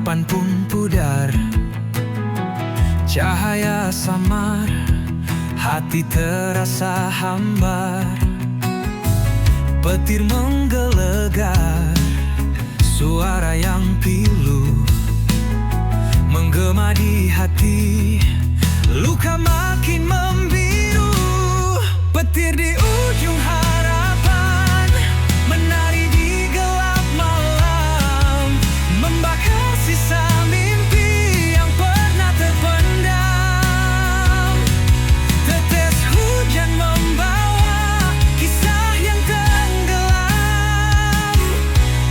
harapan pun pudar. Cahaya samar, hati terasa hambar. Petir menggelegar, suara yang pilu menggema di hati. Luka makin membiru. Petir di ujung harapan menari di gelap malam, membakar sisa mimpi yang pernah terpendam. Tetes hujan membawa kisah yang tenggelam.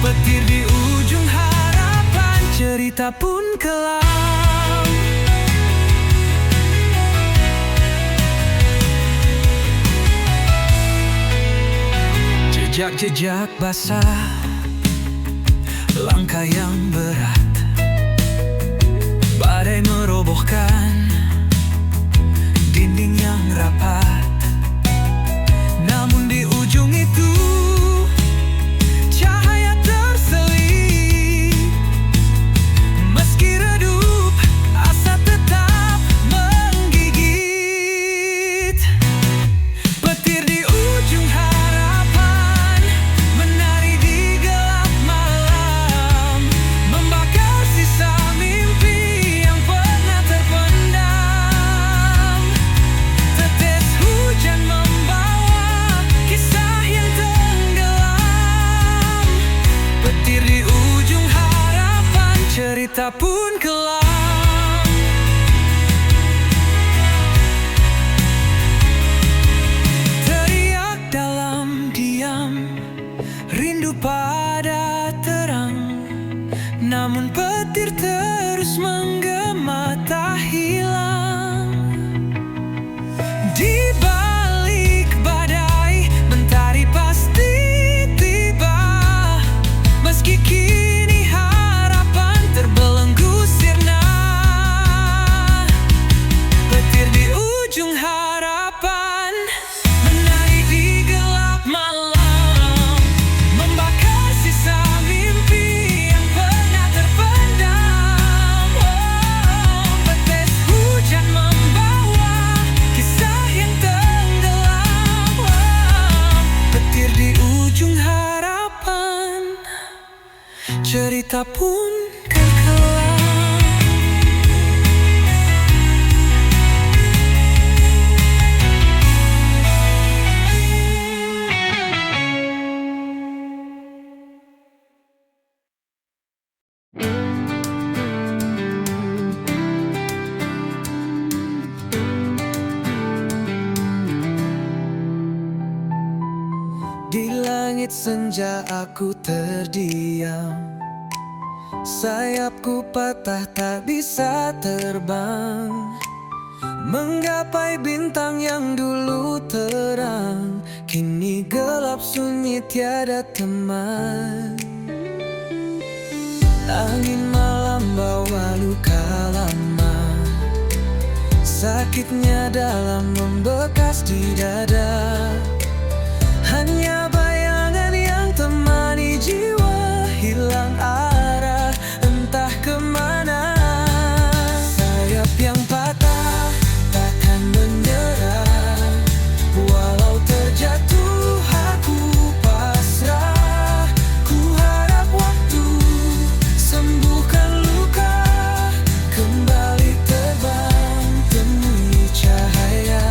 Petir di ujung harapan, cerita pun kelam. Jejak-jejak basah, langkah yang berat, badai merobohkan dinding yang rapat. Namun di ujung itu cahaya terselip. Meski redup, asa tetap menggigit. Petir di ujung harapan menari di gelap malam, membakar sisa mimpi yang pernah terpendam. Tetes hujan membawa kisah yang tenggelam. Petir di ujung harapan, cerita pun kelam. Teriak dalam diam, rindu pada terang. Namun petir terus menggema tak hilang. Di balik badai, mentari pasti tiba. Meski kini harapan terbelenggu sirna. Petir di ujung harapan menari di gelap malam, membakar sisa mimpi yang pernah terpendam. Tetes hujan membawa kisah yang tenggelam. Petir di ujung harapan, cerita pun kelam. Di langit senja aku terdiam, sayapku patah tak bisa terbang, menggapai bintang yang dulu terang. Kini gelap sunyi tiada teman. Angin malam bawa luka lama, sakitnya dalam membekas di dada. Hanya bayangan yang temani jiwa, hilang arah entah kemana. Sayap yang patah takkan menyerah, walau terjatuh aku pasrah. Ku harap waktu sembuhkan luka, kembali terbang temui cahaya.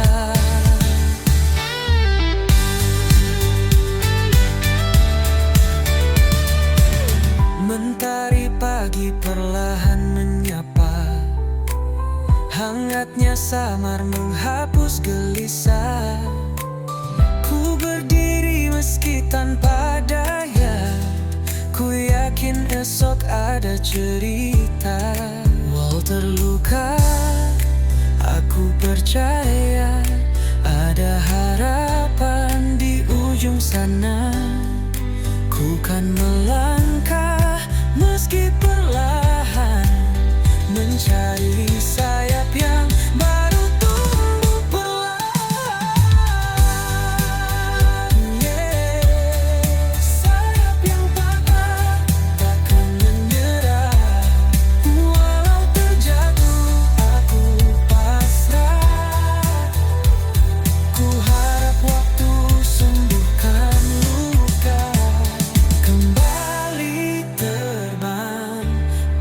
Mentari pagi perlahan menyapa, hangatnya samar menghapus gelisah. Ku berdiri meski tanpa daya, ku yakin esok ada cerita. Walau terluka, aku percaya ada harapan di ujung sana. Ku kan melangkah meski perlahan, mencari sayap yang baru tumbuh perlahan. Sayap yang patah takkan menyerah,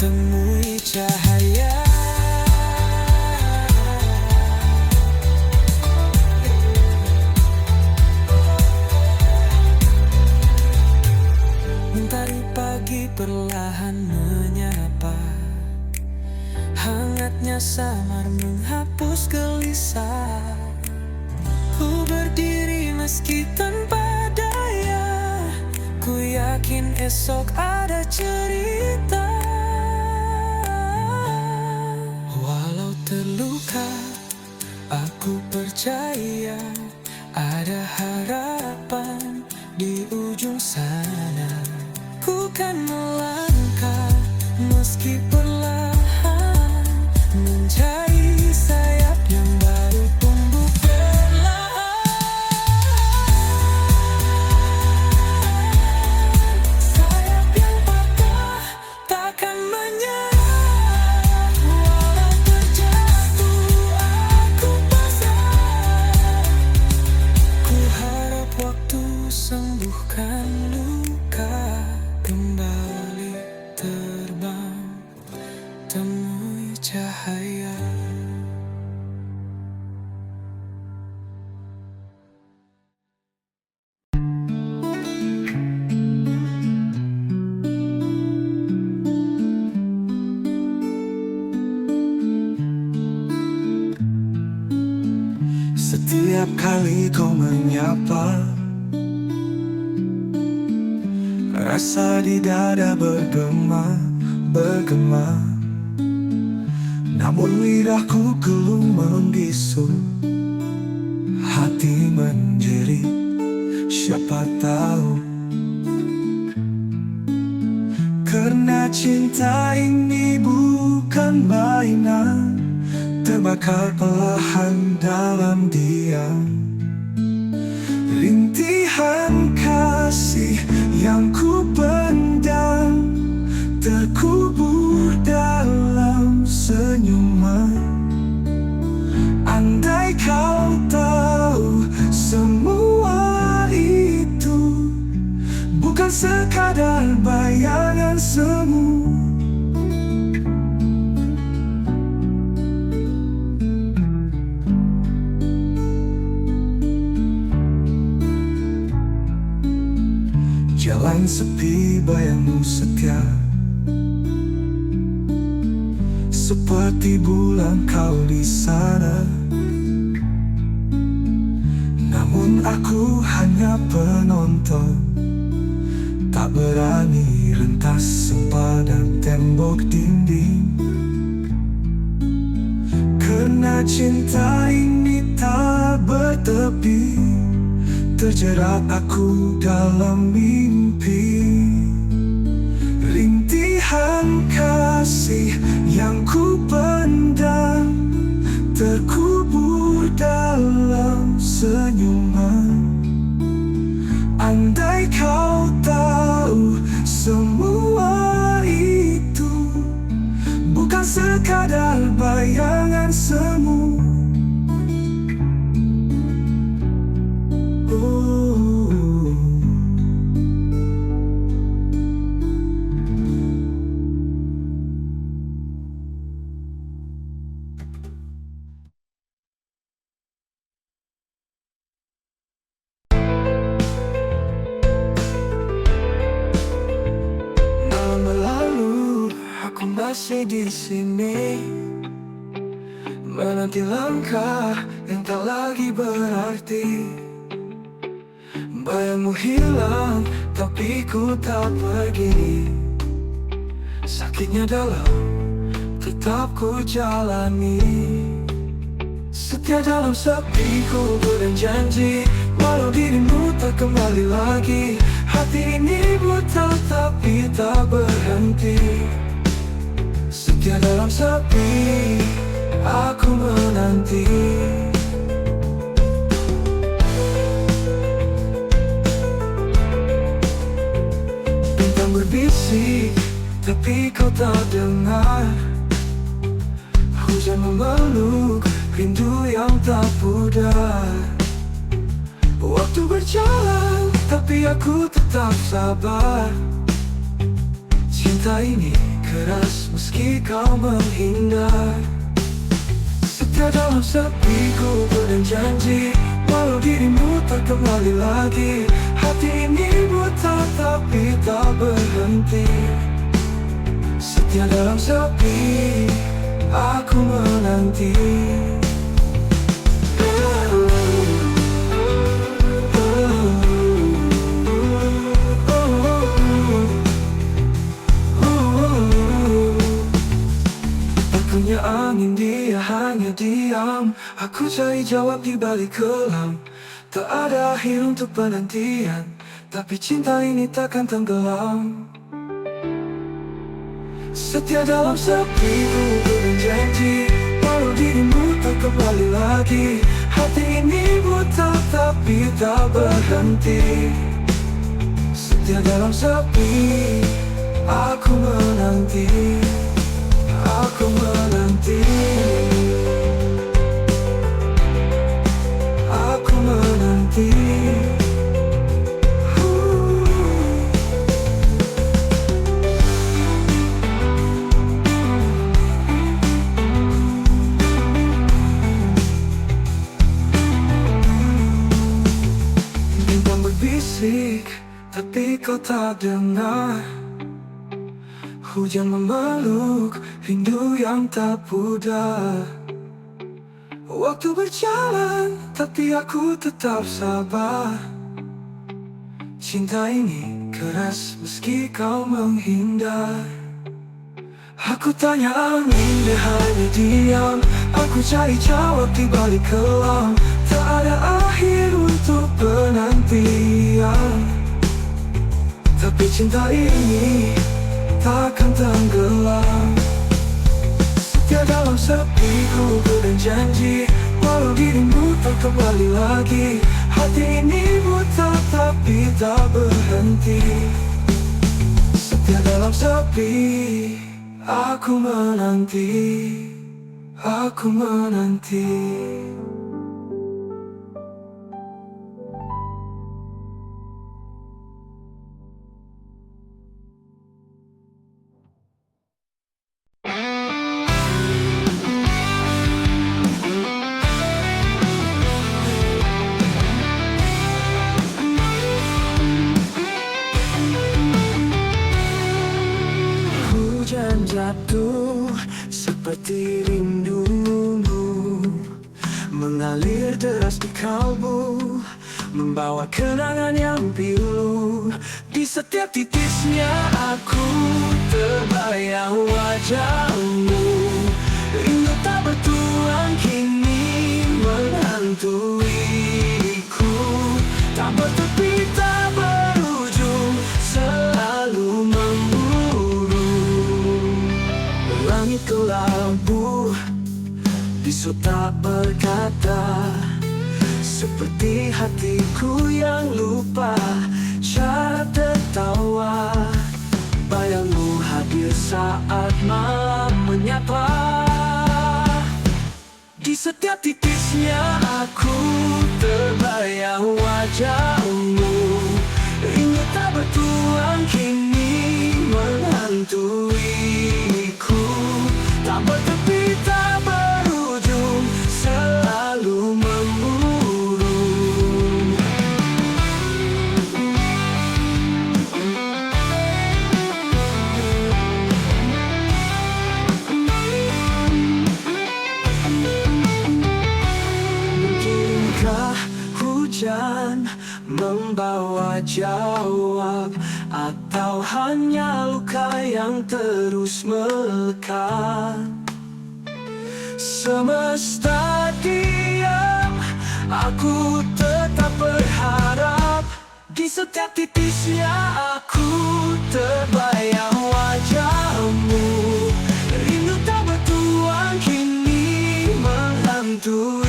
temui cahaya. Mentari pagi perlahan menyapa, hangatnya samar menghapus gelisah. Ku berdiri meski tanpa daya, ku yakin esok ada cerita. Walau terluka, aku percaya ada harapan di ujung sana. Ku kan melangkah meski perlahan, mencari sayap yang baru tumbuh perlahan. Sayap yang patah takkan menyerah, walau terjatuh aku pasrah. Ku harap waktu sembuhkan luka, kembali terbang, temui cahaya. Setiap kali kau menyapa, rasa di dada bergema. Namun lidahku belum membisu, hati menjerit, siapa tahu. Karena cinta ini bukan mainan, terbakar perlahan dalam diam. Rintihan kasih yang ku pendam, terkubur dalam senyuman. Andai kau tahu semua itu bukan sekadar bayangan semu. Jalan sepi, bayangmu setia, seperti bulan kau di sana. Namun aku hanya penonton, tak berani rentas sempadan tembok dinding. Karena cinta ini tak bertepi, terjerat aku dalam mimpi. Rintihan kasih yang ku pendam, terkubur dalam senyuman. Andai kau tahu semua itu bukan sekadar bayangan semu. Masih di sini menanti langkah yang tak lagi berarti. Bayangmu hilang tapi ku tak pergi. Sakitnya dalam tetap ku jalani. Setia dalam sepi ku berjanji, walau dirimu tak kembali lagi. Hati ini buta tapi tak berhenti. Setia dalam sepi, aku menanti. Bintang berbisik, tapi kau tak dengar. Hujan memeluk, rindu yang tak pudar. Waktu berjalan, tapi aku tetap sabar. Cinta ini keras meski kau menghindar. Setia dalam sepiku berjanji, walau dirimu tak kembali lagi. Hati ini buta tapi tak berhenti. Setia dalam sepi, aku menanti. Punya angin, dia hanya diam. Aku cari jawab di balik kelam. Tak ada akhir untuk penantian, tapi cinta ini takkan tenggelam. Setia dalam sepi, ku berjanji, walau dirimu tak kembali lagi. Hati ini buta tapi tak berhenti. Setia dalam sepi, aku menanti. Aku menanti. Aku menanti. Bintang berbisik, tapi kau tak dengar. Hujan memeluk, rindu yang tak pudar. Waktu berjalan, tapi aku tetap sabar. Cinta ini keras meski kau menghindar. Aku tanya angin, dia hanya diam. Aku cari jawab di balik kelam. Tak ada akhir untuk penantian, tapi cinta ini takkan tenggelam. Setia dalam sepi, ku berjanji, walau dirimu tak kembali lagi. Hati ini buta tapi tak berhenti. Setia dalam sepi, aku menanti. Aku menanti. Hujan jatuh seperti rindumu, mengalir deras di kalbu, membawa kenangan yang pilu. Di setiap titisnya aku terbayang wajahmu. Rindu tak bertuan kini menghantuiku. Tak bertepi, tak berujung, selalu memburu. Langit kelabu, bisu tak berkata. Seperti hatiku yang lupa cara tertawa. Bayangmu hadir saat malam menyapa. Di setiap titisnya aku terbayang wajahmu. Rindu tak bertuan kini menghantuiku. Tak bertepi, tak berujung, selalu memburu. Mungkinkah hujan membawa jawab, atau hanya luka yang terus melekat? Semesta diam, aku tetap berharap. Di setiap titisnya aku terbayang wajahmu. Rindu tak bertuan kini menghantuiku.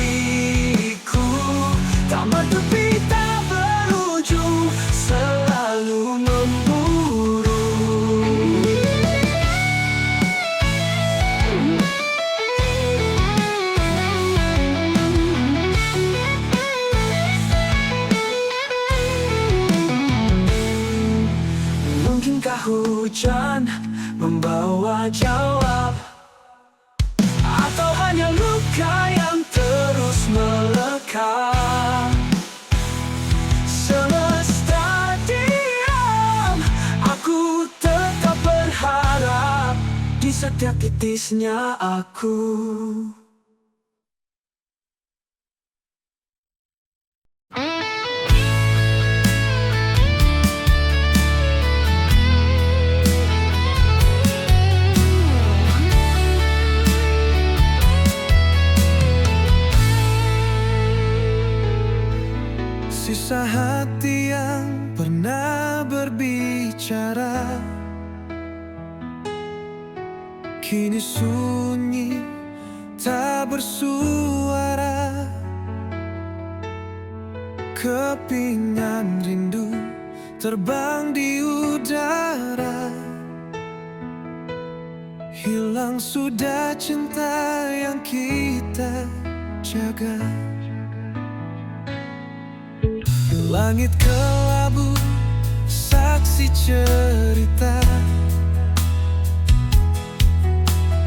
Tak bertepi, tak berujung, selalu memburu. Mungkinkah hujan membawa jawab, atau hanya luka yang terus melekat. Semesta diam, aku tetap berharap di setiap titisnya aku. Sisa hati yang pernah berbicara kini sunyi, tak bersuara. Kepingan rindu terbang di udara. Hilang sudah cinta yang kita jaga. Langit kelabu, saksi cerita.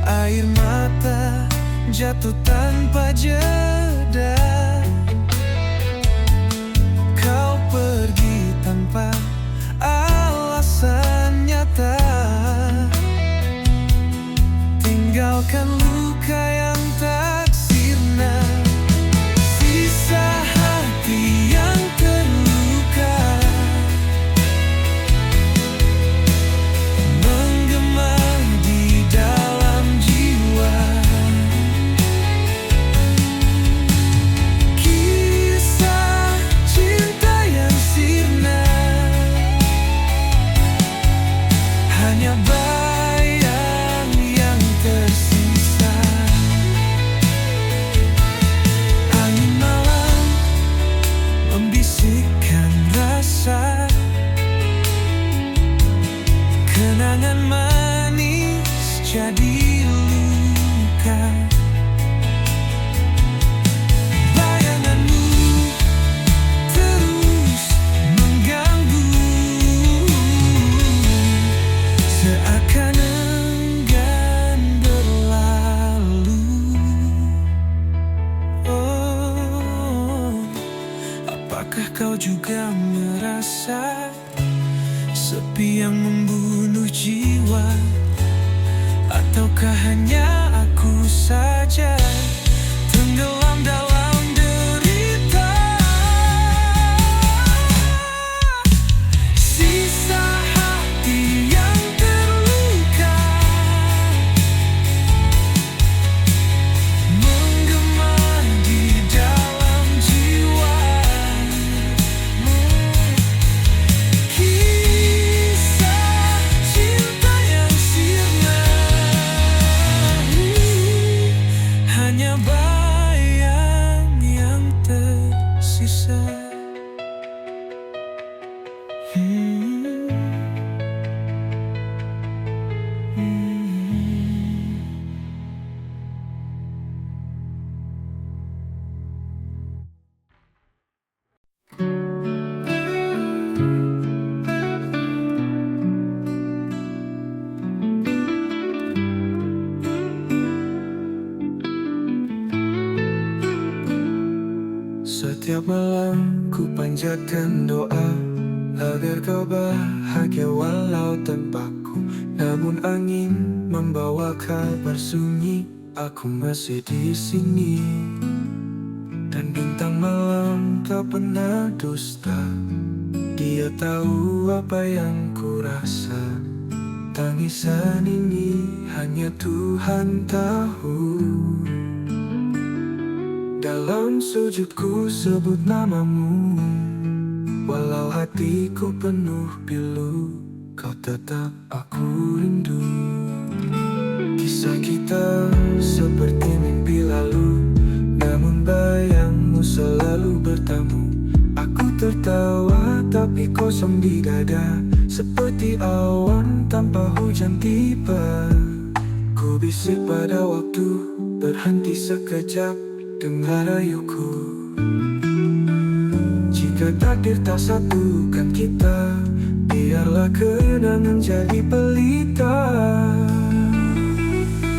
Air mata jatuh tanpa jeda. Kau pergi tanpa alasan nyata, tinggalkan luka yang tak sirna. Sisa hati yang terluka menggema di dalam jiwa. Kisah cinta yang sirna hanya bayang yang tersisa. Angin malam membisikkan rasa, kenangan manis jadi luka. Bayanganmu terus mengganggu, seakan enggan berlalu. Oh, apakah kau juga merasa sepi yang membunuh jiwa? Ataukah hanya aku saja tenggelam dalam derita? Sisa hati yang terluka menggema di dalam jiwa. Kisah cinta yang sirna hanya bayang yang tersisa. Setiap malam ku panjatkan doa agar kau bahagia walau tanpaku. Namun angin membawa kabar sunyi, aku masih di sini. Dan bintang malam tak pernah dusta, dia tahu apa yang ku rasa. Tangisan ini hanya Tuhan tahu. Dalam sujudku sebut namamu, walau hatiku penuh pilu, kau tetap aku rindu. Kisah kita seperti mimpi lalu, namun bayangmu selalu bertamu. Aku tertawa tapi kosong di dada, seperti awan tanpa hujan tiba. Ku bisik pada waktu, berhenti sekejap, dengar rayuku. Jika takdir tak satukan kita, biarlah kenangan jadi pelita.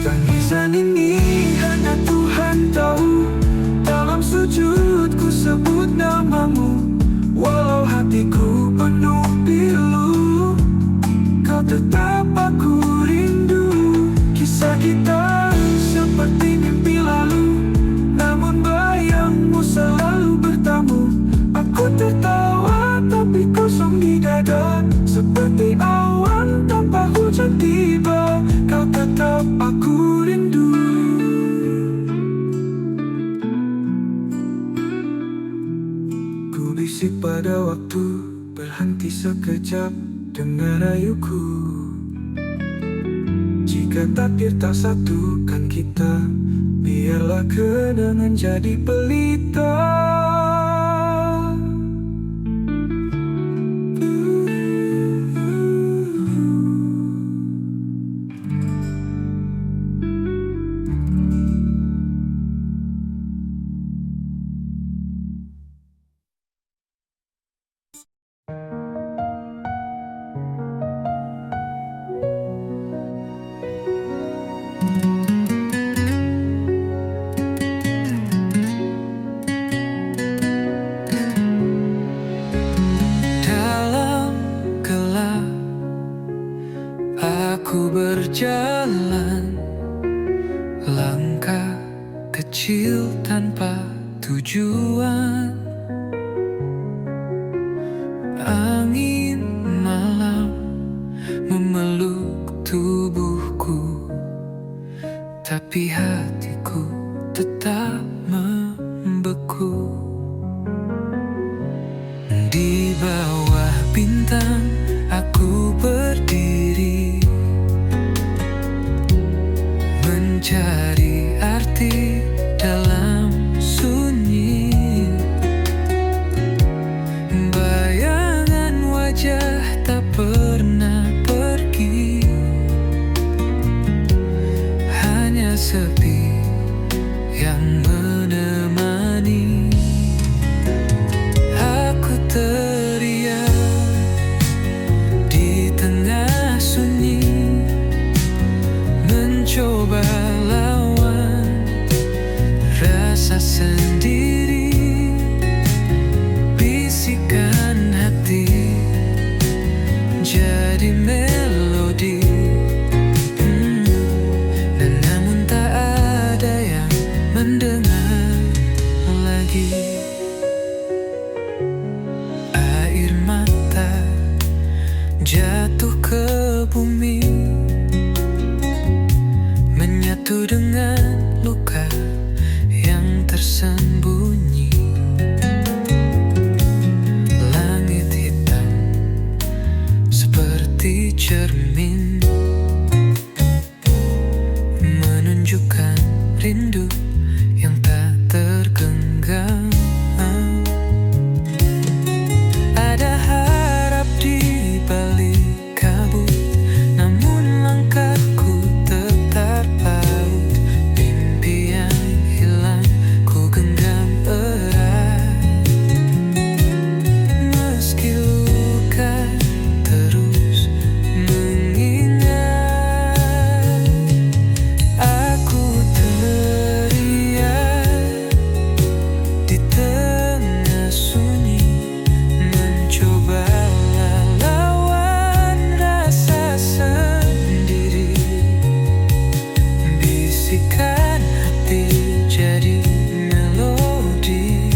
Tangisan ini hanya Tuhan tahu. Dalam sujud ku sebut namamu, walau hatiku penuh pilu, kau tetap aku rindu. Kisah kita seperti mimpi lalu, namun bayangmu selalu bertamu. Aku tertawa tapi kosong di dada, seperti awan tanpa hujan tiba. Kau tetap aku rindu. Ku bisik pada waktu, berhenti sekejap, dengar rayuku. Jika takdir tak satukan kita, biarlah kenangan jadi pelita. Dalam gelap aku berjalan, langkah kecil tanpa tujuan. Angin malam memeluk tubuhku, tapi hatiku tetap membeku. Di bawah bintang aku berdiri, mencari arti dalam sunyi. Bayangan wajah tak pernah pergi, hanya sepi yang menemani. Aku teriak di tengah sunyi, mencoba lawan rasa sendiri. Bisikan hati jadi melodi, dan namun tak ada yang mendengar lagi. Air mata jatuh ke bumi, menyatu dengan luka yang tersembunyi. Langit hitam seperti cermin, menunjukkan rindu yang tak tergenggam. Ada harap di balik kabut, namun langkahku tetap paut. Mimpi yang hilang ku genggam erat, meski luka terus mengingat. Aku teriak di tengah sunyi, mencoba lawan rasa sendiri. Bisikan hati jadi melodi,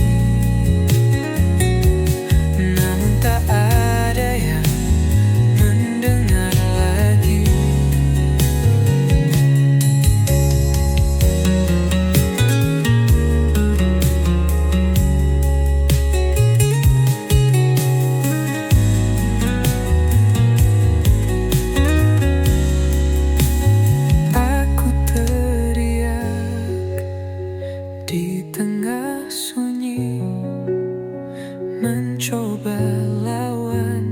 namun tak ada yang mendengar lagi. Aku teriak di tengah sunyi, mencoba lawan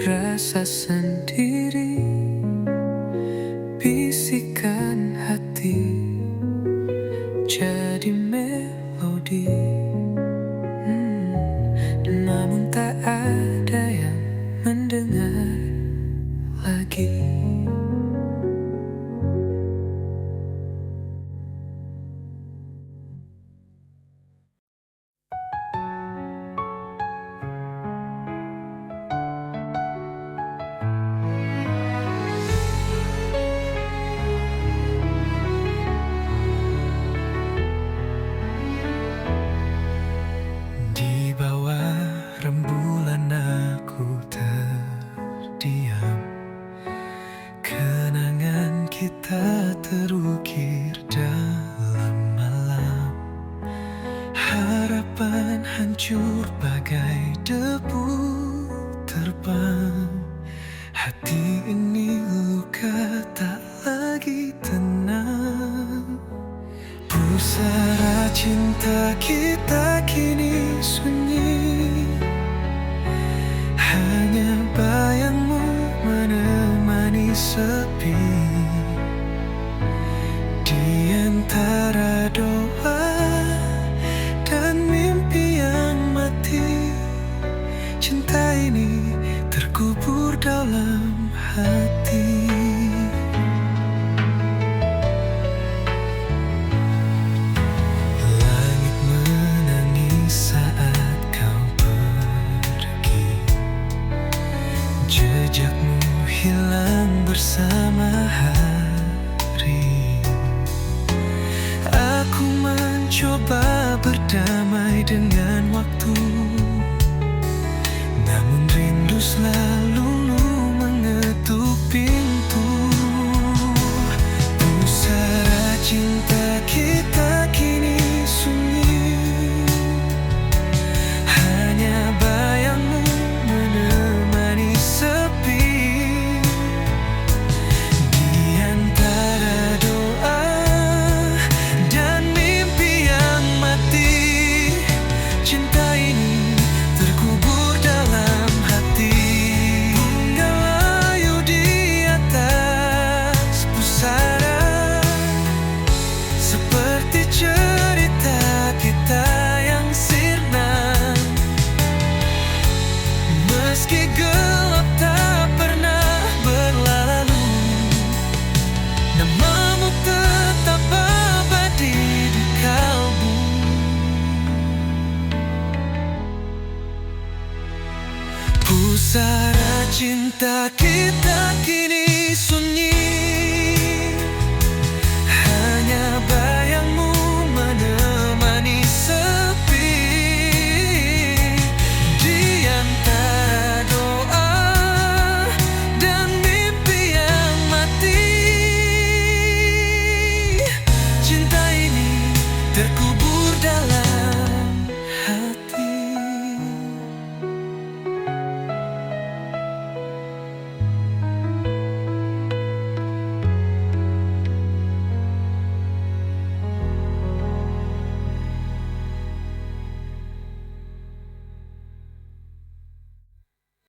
rasa sendiri. Bisikan hati jadi melodi, namun tak ada yang terukir dalam malam. Harapan hancur bagai debu terbang. Hati ini luka tak lagi tenang. Pusara cinta kita kini sunyi. Hanya bayangmu menemani sepi. Di antara doa dan mimpi yang mati, cinta ini terkubur dalam hati. Langit menangis saat kau pergi. Jejakmu hilang bersama hari. Aku mencoba berdamai dengan waktu, namun rindu selalu mengetuk pintu. Pusara cinta kita kini sunyi. Hanya bayangmu menemani sepi. Di antara doa dan mimpi yang mati, cinta ini terkubur dalam hati. Bunga layu di atas pusara, seperti cerita kita yang sirna. Meski gelap tak pernah berlalu, namamu tetap abadi di kalbu. Pusara cinta kita